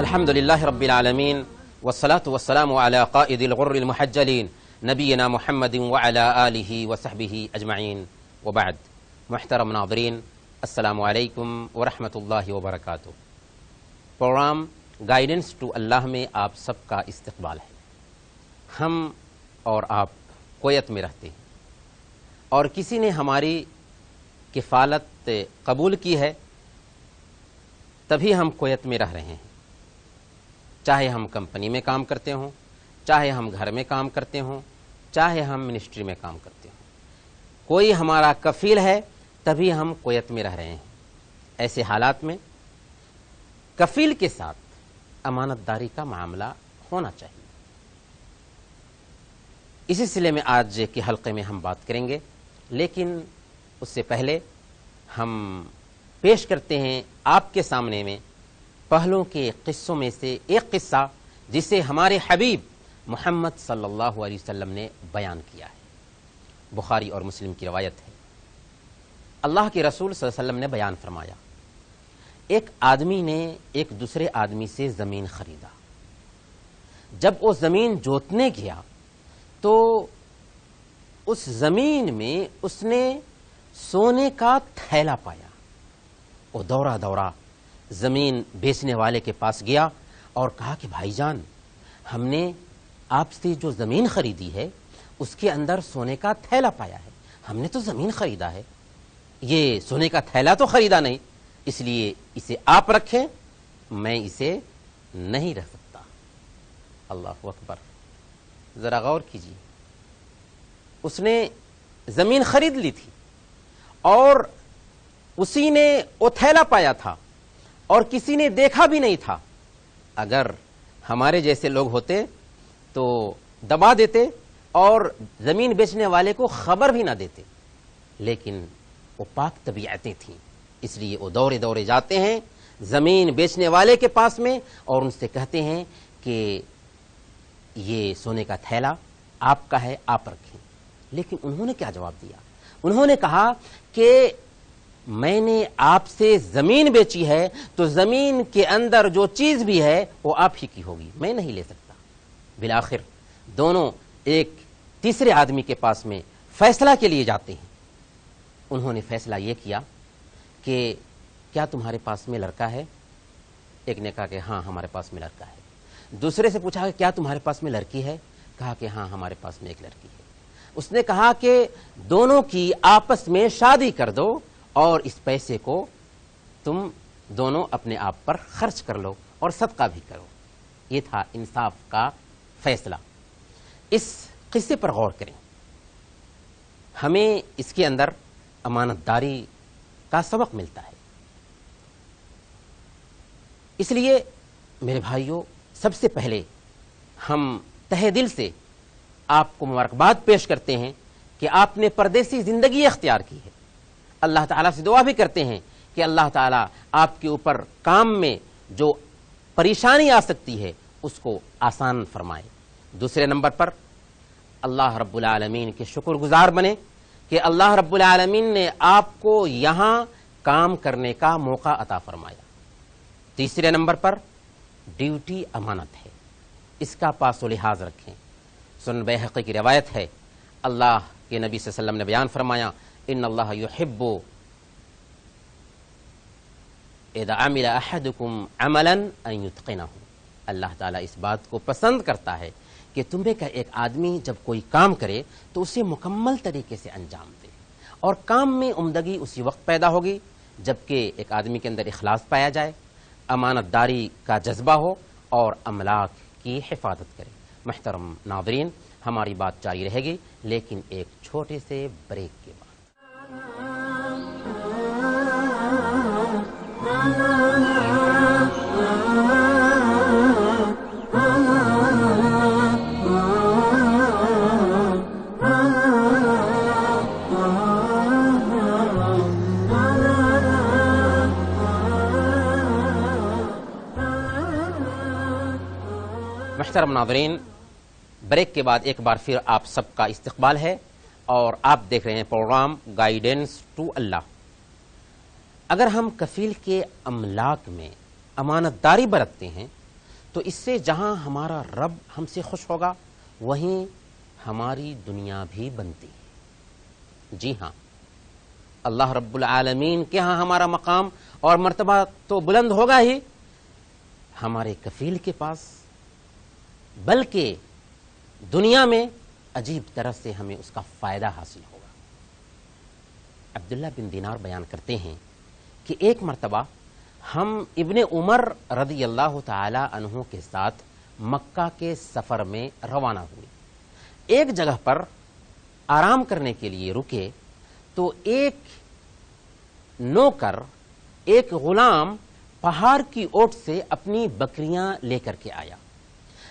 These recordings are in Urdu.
الحمد لله رب العالمين والصلاة والسلام على قائد الغر المحجلين نبينا محمد وعلى آله وصحبه أجمعين وبعد. محترم ناظرین، السلام علیکم ورحمۃ اللہ وبرکاتہ. پروگرام گائیڈنس ٹو اللہ میں آپ سب کا استقبال ہے. ہم اور آپ کویت میں رہتے ہیں اور کسی نے ہماری کفالت قبول کی ہے تبھی ہم کویت میں رہ رہے ہیں. چاہے ہم کمپنی میں کام کرتے ہوں، چاہے ہم گھر میں کام کرتے ہوں، چاہے ہم منسٹری میں کام کرتے ہوں، کوئی ہمارا کفیل ہے تبھی ہم کویت میں رہ رہے ہیں. ایسے حالات میں کفیل کے ساتھ امانت داری کا معاملہ ہونا چاہیے. اسی سلسلے میں آج کے حلقے میں ہم بات کریں گے، لیکن اس سے پہلے ہم پیش کرتے ہیں آپ کے سامنے میں پہلوں کے قصوں میں سے ایک قصہ جسے ہمارے حبیب محمد صلی اللہ علیہ وسلم نے بیان کیا ہے. بخاری اور مسلم کی روایت ہے. اللہ کے رسول صلی اللہ علیہ وسلم نے بیان فرمایا، ایک آدمی نے ایک دوسرے آدمی سے زمین خریدا. جب وہ زمین جوتنے گیا تو اس زمین میں اس نے سونے کا تھیلا پایا. وہ دورہ دورہ زمین بیچنے والے کے پاس گیا اور کہا کہ بھائی جان، ہم نے آپ سے جو زمین خریدی ہے اس کے اندر سونے کا تھیلا پایا ہے. ہم نے تو زمین خریدا ہے، یہ سونے کا تھیلا تو خریدا نہیں، اس لیے اسے آپ رکھیں، میں اسے نہیں رکھ سکتا. اللہ اکبر. ذرا غور کیجیے، اس نے زمین خرید لی تھی اور اسی نے وہ تھیلا پایا تھا اور کسی نے دیکھا بھی نہیں تھا. اگر ہمارے جیسے لوگ ہوتے تو دبا دیتے اور زمین بیچنے والے کو خبر بھی نہ دیتے، لیکن وہ پاک طبیعتیں تھیں، اس لیے وہ دورے دورے جاتے ہیں زمین بیچنے والے کے پاس میں اور ان سے کہتے ہیں کہ یہ سونے کا تھیلا آپ کا ہے، آپ رکھیں. لیکن انہوں نے کیا جواب دیا؟ انہوں نے کہا کہ میں نے آپ سے زمین بیچی ہے تو زمین کے اندر جو چیز بھی ہے وہ آپ ہی کی ہوگی، میں نہیں لے سکتا. بالآخر دونوں ایک تیسرے آدمی کے پاس میں فیصلہ کے لیے جاتے ہیں. انہوں نے فیصلہ یہ کیا کہ کیا تمہارے پاس میں لڑکا ہے؟ ایک نے کہا کہ ہاں ہمارے پاس میں لڑکا ہے. دوسرے سے پوچھا کہ کیا تمہارے پاس میں لڑکی ہے؟ کہا کہ ہاں ہمارے پاس میں ایک لڑکی ہے. اس نے کہا کہ دونوں کی آپس میں شادی کر دو اور اس پیسے کو تم دونوں اپنے آپ پر خرچ کر لو اور صدقہ بھی کرو. یہ تھا انصاف کا فیصلہ. اس قصے پر غور کریں، ہمیں اس کے اندر امانت داری کا سبق ملتا ہے. اس لیے میرے بھائیوں، سب سے پہلے ہم تہہ دل سے آپ کو مبارکباد پیش کرتے ہیں کہ آپ نے پردیسی زندگی اختیار کی ہے. اللہ تعالیٰ سے دعا بھی کرتے ہیں کہ اللہ تعالیٰ آپ کے اوپر کام میں جو پریشانی آ سکتی ہے اس کو آسان فرمائے. دوسرے نمبر پر اللہ رب العالمین کے شکر گزار بنے کہ اللہ رب العالمین نے آپ کو یہاں کام کرنے کا موقع عطا فرمایا. تیسرے نمبر پر ڈیوٹی امانت ہے، اس کا پاس و لحاظ رکھیں. سنن بیہقی کی روایت ہے، اللہ کے نبی صلی اللہ علیہ وسلم نے بیان فرمایا، ان اللہ یحب اذا عمل احدکم عملا ان یتقنہ. اللہ تعالیٰ اس بات کو پسند کرتا ہے کہ تمہیں کا ایک آدمی جب کوئی کام کرے تو اسے مکمل طریقے سے انجام دے. اور کام میں عمدگی اسی وقت پیدا ہوگی جبکہ ایک آدمی کے اندر اخلاص پایا جائے، امانت داری کا جذبہ ہو اور املاک کی حفاظت کرے. محترم ناظرین، ہماری بات جاری رہے گی لیکن ایک چھوٹے سے بریک کے بعد. محترم ناظرین، بریک کے بعد ایک بار پھر آپ سب کا استقبال ہے اور آپ دیکھ رہے ہیں پروگرام گائیڈنس ٹو اللہ. اگر ہم کفیل کے املاک میں امانت داری برتتے ہیں تو اس سے جہاں ہمارا رب ہم سے خوش ہوگا وہیں ہماری دنیا بھی بنتی ہے۔ جی ہاں، اللہ رب العالمین کے ہاں ہمارا مقام اور مرتبہ تو بلند ہوگا ہی، ہمارے کفیل کے پاس، بلکہ دنیا میں عجیب طرح سے ہمیں اس کا فائدہ حاصل ہوگا۔ عبداللہ بن دینار بیان کرتے ہیں کہ ایک مرتبہ ہم ابن عمر رضی اللہ تعالی عنہ کے ساتھ مکہ کے سفر میں روانہ ہوئے۔ ایک جگہ پر آرام کرنے کے لیے رکے تو ایک نوکر، ایک غلام پہاڑ کی اوٹ سے اپنی بکریاں لے کر کے آیا۔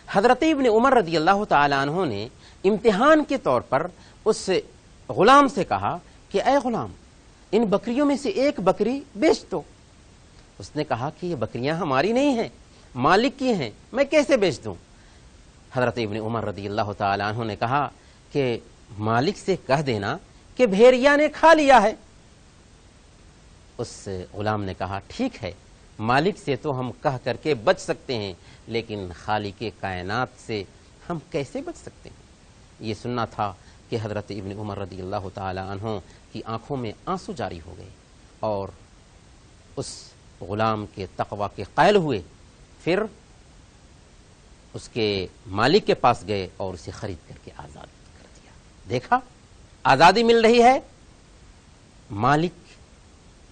حضرت ابن عمر رضی اللہ تعالی عنہ نے امتحان کے طور پر اس غلام سے کہا کہ اے غلام، ان بکریوں میں سے ایک بکری بیچ دو۔ اس نے کہا کہ یہ بکریاں ہماری نہیں ہیں، مالک کی ہیں، میں کیسے بیچ دوں؟ حضرت ابن عمر رضی اللہ تعالی عنہ نے کہا کہ مالک سے کہہ دینا کہ بھیڑیا نے کھا لیا ہے۔ اس غلام نے کہا ٹھیک ہے، مالک سے تو ہم کہہ کر کے بچ سکتے ہیں، لیکن خالق کائنات سے ہم کیسے بچ سکتے ہیں؟ یہ سننا تھا کہ حضرت ابن عمر رضی اللہ تعالی عنہ کی آنکھوں میں آنسو جاری ہو گئے اور اس غلام کے تقوی کے قائل ہوئے۔ پھر اس کے مالک کے پاس گئے اور اسے خرید کر کے آزاد کر دیا۔ دیکھا، آزادی مل رہی ہے مالک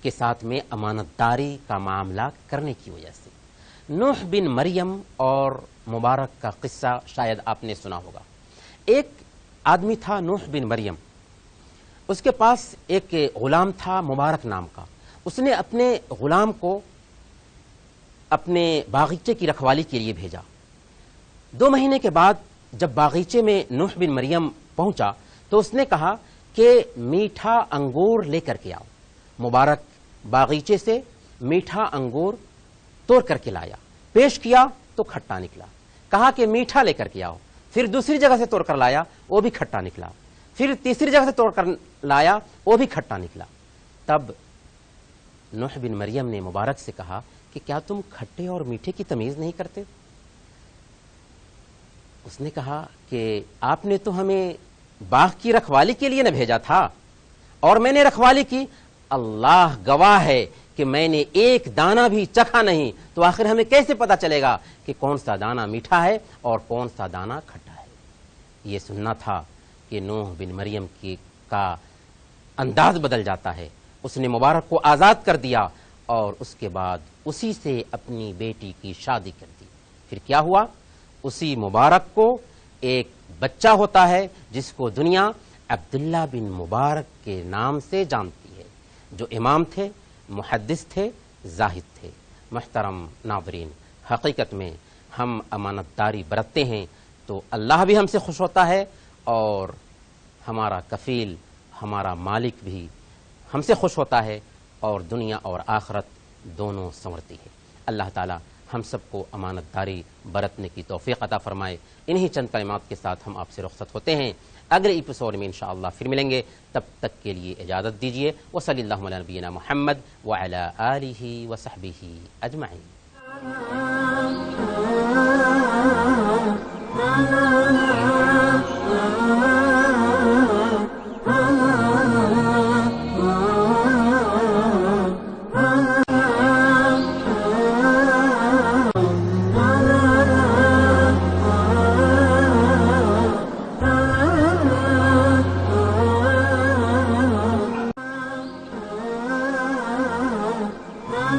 کے ساتھ میں امانت داری کا معاملہ کرنے کی وجہ سے۔ نوح بن مریم اور مبارک کا قصہ شاید آپ نے سنا ہوگا۔ ایک آدمی تھا نوح بن مریم، اس کے پاس ایک غلام تھا مبارک نام کا۔ اس نے اپنے غلام کو اپنے باغیچے کی رکھوالی کے لیے بھیجا۔ 2 مہینے کے بعد جب باغیچے میں نوح بن مریم پہنچا تو اس نے کہا کہ میٹھا انگور لے کر کے آؤ۔ مبارک باغیچے سے میٹھا انگور توڑ کر کے لایا، پیش کیا تو کھٹا نکلا۔ کہا کہ میٹھا لے کر کے آؤ، پھر دوسری جگہ سے توڑ کر لایا، وہ بھی کھٹا نکلا، پھر تیسری جگہ سے توڑ کر لایا، وہ بھی کھٹا نکلا۔ تب نوح بن مریم نے مبارک سے کہا کہ کیا تم کھٹے اور میٹھے کی تمیز نہیں کرتے؟ اس نے کہا کہ آپ نے تو ہمیں باغ کی رکھوالی کے لیے نہ بھیجا تھا، اور میں نے رکھوالی کی، اللہ گواہ ہے کہ میں نے ایک دانہ بھی چکھا نہیں، تو آخر ہمیں کیسے پتا چلے گا کہ کون سا دانہ میٹھا ہے اور کون سا دانہ کھٹا ہے؟ یہ سننا تھا کہ نوح بن مریم کا انداز بدل جاتا ہے۔ اس نے مبارک کو آزاد کر دیا اور اس کے بعد اسی سے اپنی بیٹی کی شادی کر دی۔ پھر کیا ہوا؟ اسی مبارک کو ایک بچہ ہوتا ہے جس کو دنیا عبداللہ بن مبارک کے نام سے جانتی ہے، جو امام تھے، محدث تھے، زاہد تھے۔ محترم ناظرین، حقیقت میں ہم امانت داری برتتے ہیں تو اللہ بھی ہم سے خوش ہوتا ہے اور ہمارا کفیل، ہمارا مالک بھی ہم سے خوش ہوتا ہے، اور دنیا اور آخرت دونوں سنورتی ہے۔ اللہ تعالی ہم سب کو امانت داری برتنے کی توفیق عطا فرمائے۔ انہی چند کلمات کے ساتھ ہم آپ سے رخصت ہوتے ہیں، اگلے ایپیسوڈ میں انشاءاللہ پھر ملیں گے، تب تک کے لیے اجازت دیجیے۔ وصلی اللہ علی نبینا محمد وعلی آلہ وصحبہ اجمعین۔